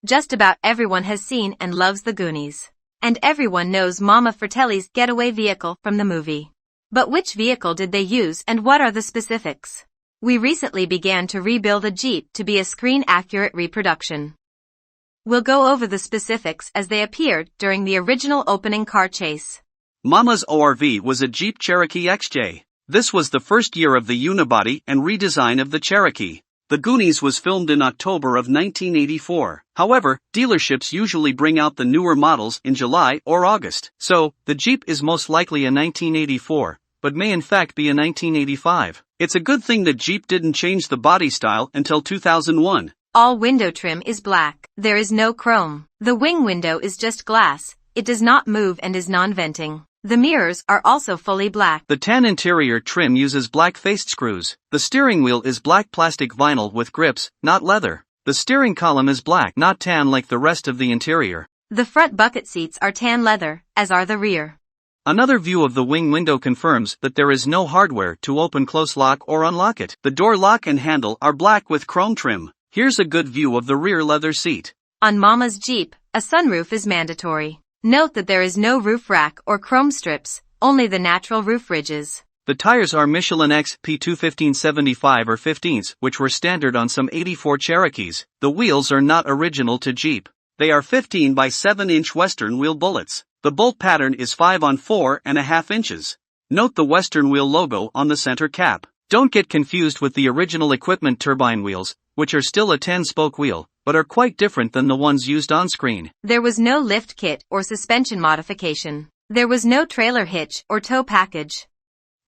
Just about everyone has seen and loves the Goonies. And everyone knows Mama Fratelli's getaway vehicle from the movie. But which vehicle did they use and what are the specifics? We recently began to rebuild a Jeep to be a screen-accurate reproduction. We'll go over the specifics as they appeared during the original opening car chase. Mama's ORV was a Jeep Cherokee XJ. This was the first year of the unibody and redesign of the Cherokee. The Goonies was filmed in October of 1984. However, dealerships usually bring out the newer models in July or August. So, the Jeep is most likely a 1984, but may in fact be a 1985. It's a good thing that Jeep didn't change the body style until 2001. All window trim is black. There is no chrome. The wing window is just glass. It does not move and is non-venting. The mirrors are also fully black. The tan interior trim uses black faced screws. The steering wheel is black plastic vinyl with grips, not leather. The steering column is black, not tan like the rest of the interior. The front bucket seats are tan leather, as are the rear. Another view of the wing window confirms that there is no hardware to open close lock or unlock it. The door lock and handle are black with chrome trim. Here's a good view of the rear leather seat. On Mama's Jeep, a sunroof is mandatory. Note that there is no roof rack or chrome strips, only the natural roof ridges. The tires are Michelin XP 215/75 or 15s, which were standard on some 84 Cherokees. The wheels are not original to Jeep. They are 15 by 7-inch Western wheel bullets. The bolt pattern is 5 on 4.5 inches. Note the Western wheel logo on the center cap. Don't get confused with the original equipment turbine wheels, which are still a 10-spoke wheel, but are quite different than the ones used on screen. There was no lift kit or suspension modification. There was no trailer hitch or tow package.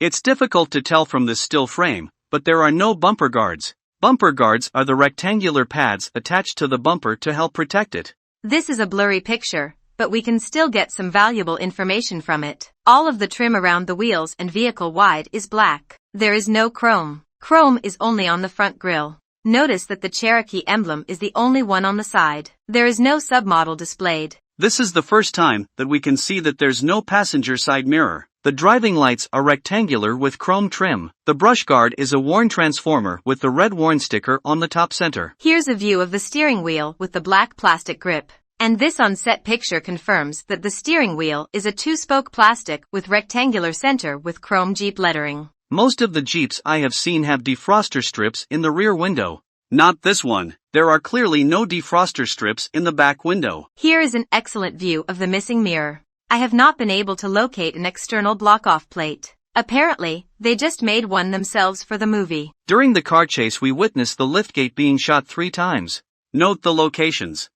It's difficult to tell from this still frame, but there are no bumper guards. Bumper guards are the rectangular pads attached to the bumper to help protect it. This is a blurry picture, but we can still get some valuable information from it. All of the trim around the wheels and vehicle wide is black. There is no chrome. Chrome is only on the front grille. Notice that the Cherokee emblem is the only one on the side. There is no submodel displayed. This is the first time that we can see that there's no passenger side mirror. The driving lights are rectangular with chrome trim. The brush guard is a worn transformer with the red worn sticker on the top center. Here's a view of the steering wheel with the black plastic grip. And this on-set picture confirms that the steering wheel is a 2-spoke plastic with rectangular center with chrome Jeep lettering. Most of the Jeeps I have seen have defroster strips in the rear window. Not this one. There are clearly no defroster strips in the back window. Here is an excellent view of the missing mirror. I have not been able to locate an external block-off plate. Apparently, they just made one themselves for the movie. During the car chase we witnessed the liftgate being shot 3 times. Note the locations.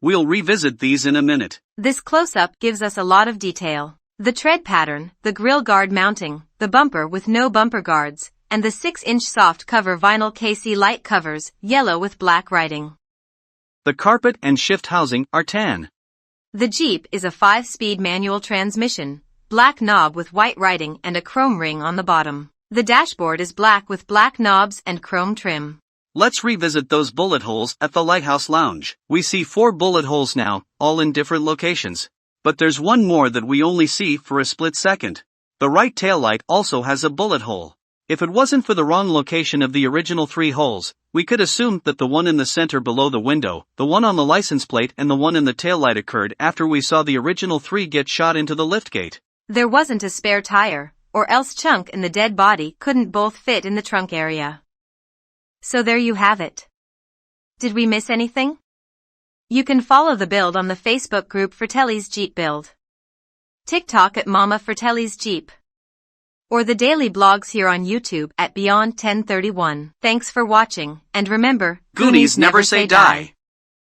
We'll revisit these in a minute. This close-up gives us a lot of detail. The tread pattern, the grille guard mounting, the bumper with no bumper guards, and the 6-inch soft cover vinyl KC light covers, yellow with black writing. The carpet and shift housing are tan. The Jeep is a 5-speed manual transmission, black knob with white writing and a chrome ring on the bottom. The dashboard is black with black knobs and chrome trim. Let's revisit those bullet holes at the Lighthouse Lounge. We see 4 bullet holes now, all in different locations. But there's one more that we only see for a split second. The right taillight also has a bullet hole. If it wasn't for the wrong location of the original 3 holes, we could assume that the one in the center below the window, the one on the license plate and the one in the taillight occurred after we saw the original 3 get shot into the liftgate. There wasn't a spare tire, or else Chunk and the dead body couldn't both fit in the trunk area. So there you have it. Did we miss anything? You can follow the build on the Facebook group Fratelli's Jeep Build, TikTok at Mama Fratelli's Jeep, or the daily blogs here on YouTube at Beyond 1031. Thanks for watching, and remember, Goonies never say die.